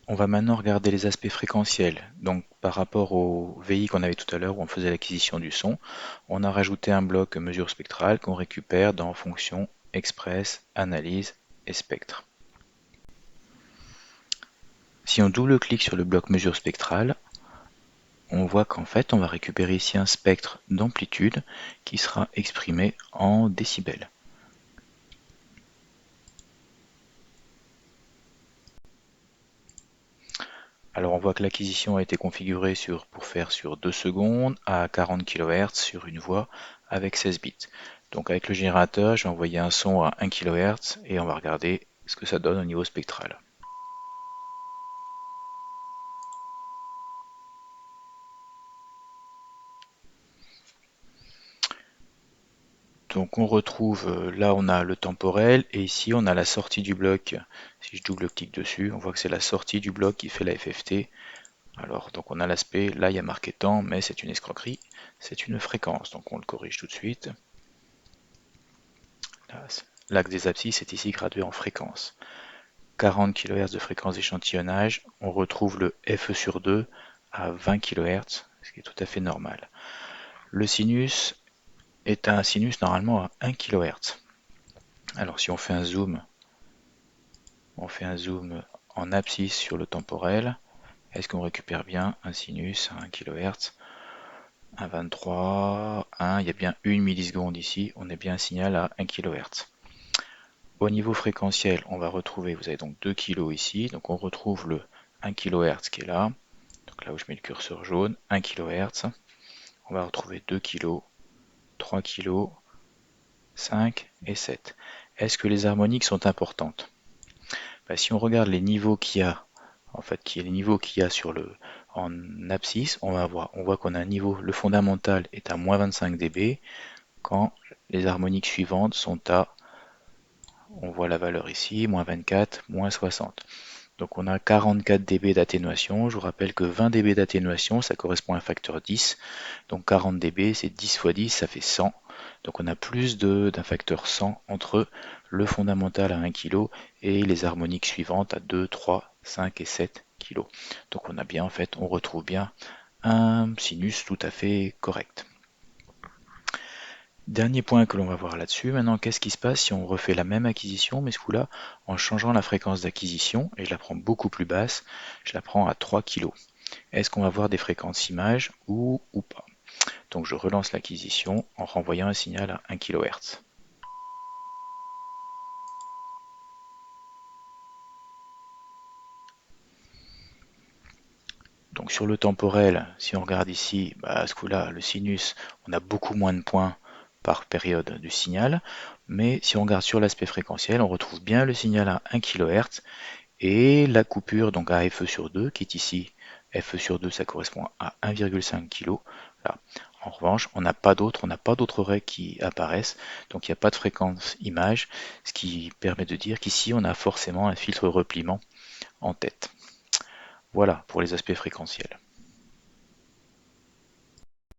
On va maintenant regarder les aspects fréquentiels. Donc par rapport au VI qu'on avait tout à l'heure où on faisait l'acquisition du son, on a rajouté un bloc mesure spectrale qu'on récupère dans fonction express, analyse et spectre. Si on double-clique sur le bloc mesure spectrale, on voit qu'en fait on va récupérer ici un spectre d'amplitude qui sera exprimé en décibels. Alors on voit que l'acquisition a été configurée pour faire sur 2 secondes à 40 kHz sur une voix avec 16 bits. Donc avec le générateur, je vais envoyer un son à 1 kHz et on va regarder ce que ça donne au niveau spectral. Donc on retrouve, là on a le temporel et ici on a la sortie du bloc. Si je double-clique dessus, on voit que c'est la sortie du bloc qui fait la FFT. Alors donc on a l'aspect, là il y a marqué temps, mais c'est une escroquerie, c'est une fréquence. Donc on le corrige tout de suite. L'axe des abscisses est ici gradué en fréquence. 40 kHz de fréquence d'échantillonnage, on retrouve le FE sur 2 à 20 kHz, ce qui est tout à fait normal. Le sinus est un sinus normalement à 1 kHz. Alors si on fait un zoom en abscisse sur le temporel, est-ce qu'on récupère bien un sinus à 1 kHz? 1,23, 1, il y a bien une milliseconde ici, on est bien un signal à 1 kHz. Au niveau fréquentiel, on va retrouver, vous avez donc 2 kg ici, donc on retrouve le 1 kHz qui est là, donc là où je mets le curseur jaune, 1 kHz, on va retrouver 2 kg, 3 kg, 5 et 7. Est-ce que les harmoniques sont importantes? Si on regarde les niveaux qu'il y a, les niveaux qu'il y a en abscisse, on voit qu'on a un niveau, le fondamental est à moins 25 dB, quand les harmoniques suivantes sont à, on voit la valeur ici, moins 24, moins 60. Donc on a 44 dB d'atténuation. Je vous rappelle que 20 dB d'atténuation, ça correspond à un facteur 10. Donc 40 dB, c'est 10 fois 10, ça fait 100. Donc on a plus d'un facteur 100 entre le fondamental à 1 kg et les harmoniques suivantes à 2, 3, 5 et 7 kg. Donc on a bien, en fait, on retrouve bien un sinus tout à fait correct. Dernier point que l'on va voir là-dessus, maintenant qu'est-ce qui se passe si on refait la même acquisition, mais ce coup-là en changeant la fréquence d'acquisition, et je la prends beaucoup plus basse, je la prends à 3 kg. Est-ce qu'on va voir des fréquences images ou pas? Donc je relance l'acquisition en renvoyant un signal à 1 kHz. Donc sur le temporel, si on regarde ici, à ce coup-là, le sinus, on a beaucoup moins de points par période du signal, mais si on regarde sur l'aspect fréquentiel, on retrouve bien le signal à 1 kHz et la coupure donc à FE sur 2 qui est ici. FE sur 2 ça correspond à 1,5 kg. Là. En revanche, on n'a pas d'autres règles qui apparaissent, donc il n'y a pas de fréquence image, ce qui permet de dire qu'ici on a forcément un filtre repliement en tête. Voilà pour les aspects fréquentiels.